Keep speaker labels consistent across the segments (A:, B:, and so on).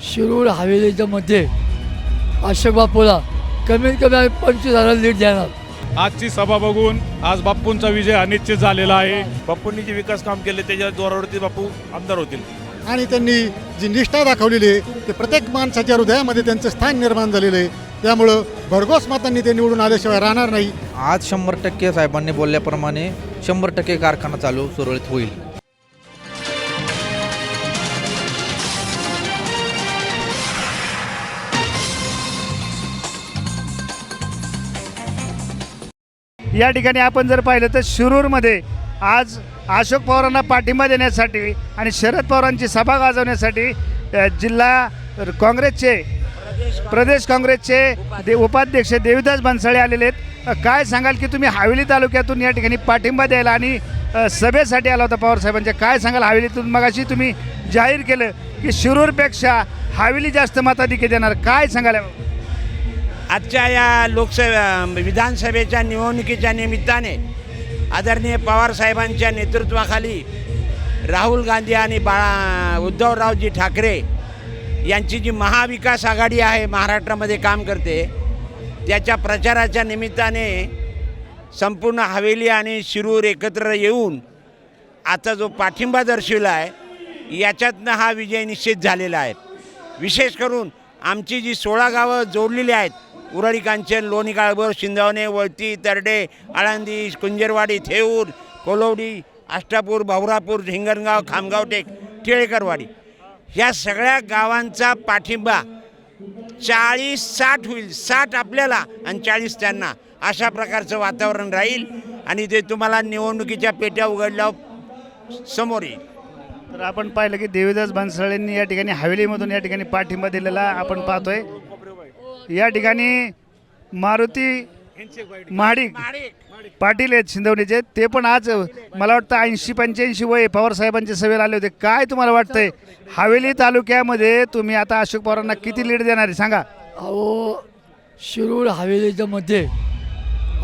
A: शिरूर हवेलीच्या मध्ये अशोक बापूला कमीत कमी आम्ही 25,000 लीड देणार.
B: आजची सभा बघून आज बाप्पूंचा विजय हा निश्चित झालेला आहे. बाप्पूंनी जे विकास काम केले त्याच्या जोरावरती बापू आमदार होतील.
C: आणि त्यांनी जी निष्ठा दाखवलेली आहे ते प्रत्येक माणसाच्या हृदयामध्ये त्यांचं स्थान निर्माण झालेलं आहे. त्यामुळं भरघोस मतांनी ते निवडून आल्याशिवाय राहणार नाही.
D: आज 100% साहेबांनी बोलल्याप्रमाणे 100% कारखाना चालू सुरळीत होईल.
E: या ठिकाणी आपण जर पाहिलं तर शिरूरमध्ये आज अशोक पवारांना पाठिंबा देण्यासाठी आणि शरद पवारांची सभा गाजवण्यासाठी जिल्हा काँग्रेसचे प्रदेश काँग्रेसचे उपाध्यक्ष देवीदास बनसळे आलेले आहेत. काय सांगाल की तुम्ही हवेली तालुक्यातून या ठिकाणी पाठिंबा द्यायला आणि सभेसाठी आला होता पवारसाहेबांच्या, काय सांगाल हवेलीतून? मगाशी तुम्ही जाहीर केलं की शिरूरपेक्षा हवेली जास्त मताधिक्य देणार, काय सांगाल?
F: आजच्या या विधानसभेच्या निवडणुकीच्या निमित्ताने आदरणीय पवारसाहेबांच्या नेतृत्वाखाली राहुल गांधी आणि उद्धवरावजी ठाकरे यांची जी महाविकास आघाडी आहे महाराष्ट्रामध्ये काम करते, त्याच्या प्रचाराच्या निमित्ताने संपूर्ण हवेली आणि शिरूर एकत्र येऊन आता जो पाठिंबा दर्शविला आहे याच्यातनं हा विजय निश्चित झालेला आहे. विशेष करून आमची जी 16 गावं जोडलेली आहेत, उरळी, कांचन, लोणी, काळभोर, शिंदवणे, वळती, तरडे, आळंदी, कुंजरवाडी, थेऊर, कोलवडी, आष्टापूर, भाऊरापूर, हिंगणगाव, खामगाव टेक, टिळेकरवाडी ह्या सगळ्या गावांचा पाठिंबा 40-60 होईल. 60 आपल्याला आणि 40 त्यांना, अशा प्रकारचं वातावरण राहील आणि ते तुम्हाला निवडणुकीच्या पेट्या उघडल्यावर समोर येईल.
E: तर आपण पाहिलं की देवीदास बनसळेंनी या ठिकाणी हवेलीमधून या ठिकाणी पाठिंबा दिलेला आपण पाहतोय. या ठिकाणी मारुती महाडिक पाटील आहेत शिंदवणीचे, ते पण आज मला वाटतं 80-85 वय पवारसाहेबांच्या सभेला आले होते. काय तुम्हाला वाटतंय हवेली तालुक्यामध्ये तुम्ही आता अशोक पवारांना किती लीड देणार आहे सांगा?
A: अहो, शिरूर हवेलीच्या मध्ये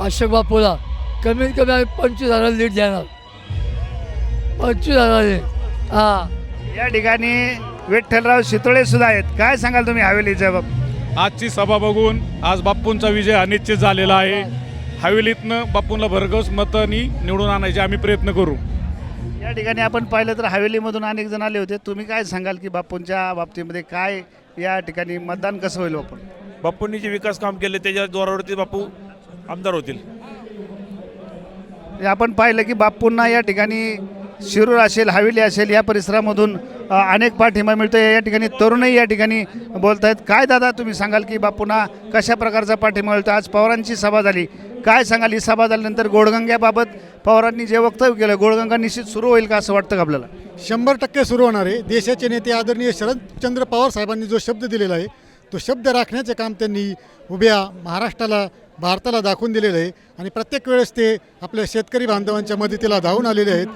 A: अशोक बापूला कमीत कमी आम्ही 25,000 लीड देणार. 25,000 लीड. हां,
E: या ठिकाणी विठ्ठलराव शितोळे सुद्धा आहेत. काय सांगाल तुम्ही हवेलीच्या बाबत?
B: आजची सभा बघून आज बाप्पूंचा विजय हा निश्चित झालेला आहे. हवेलीतनं बाप्पूंना भरघोस मतांनी निवडून आणायचे आम्ही प्रयत्न करू.
E: या ठिकाणी आपण पाहिलं तर हवेलीमधून अनेक जण आले होते. तुम्ही काय सांगाल की बापूंच्या बाबतीमध्ये काय या ठिकाणी मतदान कसं होईल? आपण
B: बाप्पूंनी जे विकास काम केले त्याच्या जोरावरती बापू आमदार होतील.
E: आपण पाहिलं की बापूंना या ठिकाणी शिरूर असेल, हवेली असेल या परिसरामधून अनेक पाठिंबा मिळतो. या ठिकाणी तरुणही या ठिकाणी बोलत आहेत. काय दादा तुम्ही सांगाल की बापूंना कशा प्रकारचा पाठिंबा मिळतो? आज पवारांची सभा झाली, काय सांगाल? ही सभा झाल्यानंतर गोडगंग्याबाबत पवारांनी जे वक्तव्य केलं, गोडगंगा निश्चित सुरू होईल का असं वाटतं का आपल्याला?
C: 100% सुरू होणार आहे. देशाचे नेते आदरणीय शरदचंद्र पवार साहेबांनी जो शब्द दिलेला आहे तो शब्द राखण्याचे काम त्यांनी उभ्या महाराष्ट्राला, भारताला दाखवून दिलेलं आहे. आणि प्रत्येक वेळेस ते आपल्या शेतकरी बांधवांच्या मदतीला धावून आलेले आहेत.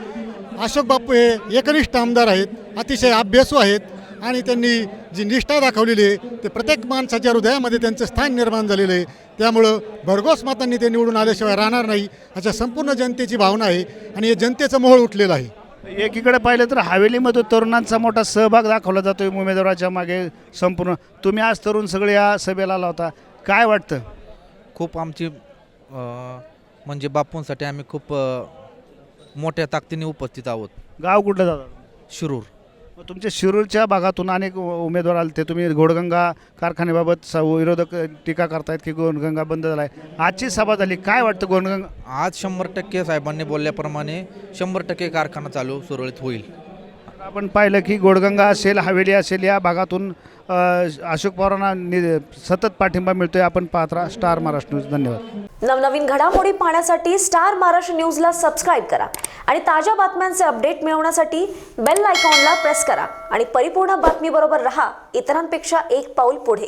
C: अशोक बापू हे एकनिष्ठ आमदार आहेत, अतिशय अभ्यासू आहेत आणि त्यांनी जी निष्ठा दाखवलेली आहे ते प्रत्येक माणसाच्या हृदयामध्ये त्यांचं स्थान निर्माण झालेलं आहे. त्यामुळं भरघोस मतांनी ते निवडून आल्याशिवाय राहणार नाही अशा संपूर्ण जनतेची भावना आहे आणि हे जनतेचं मोहोळ उठलेलं आहे.
E: एकीकडे पाहिलं तर हवेलीमधून तरुणांचा मोठा सहभाग दाखवला जातो उमेदवाराच्या मागे संपूर्ण. तुम्ही आज तरुण सगळे या सभेला आला होता, काय वाटतं?
D: खूप आमची म्हणजे बापूंसाठी आम्ही खूप मोठ्या ताकदीने उपस्थित आहोत.
E: गाव कुठलं दादा?
D: शिरूर.
E: तुमच्या शिरूरच्या भागातून अनेक उमेदवार आले ते. तुम्ही घोडगंगा कारखान्याबाबत विरोधक टीका करतायत की घोडगंगा बंद झाला आहे. आजची सभा झाली, काय वाटतं घोडगंगा?
D: आज 100% साहेबांनी बोलल्याप्रमाणे 100% कारखाना चालू सुरळीत होईल.
E: आपण पाहिलं की घोडगंगा असेल, हवेली असेल या भागातून अशोक पवारांना सतत पाठिंबा मिळतोय. आपण पाहत राहा स्टार महाराष्ट्र न्यूज. धन्यवाद.
G: नवनवीन घडामोडी पाहण्यासाठी स्टार महाराष्ट्र न्यूजला सबस्क्राईब करा आणि ताज्या बातम्यांचे अपडेट मिळवण्यासाठी बेल आयकॉनला प्रेस करा आणि परिपूर्ण बातमीबरोबर रहा, इतरांपेक्षा एक पाऊल पुढे.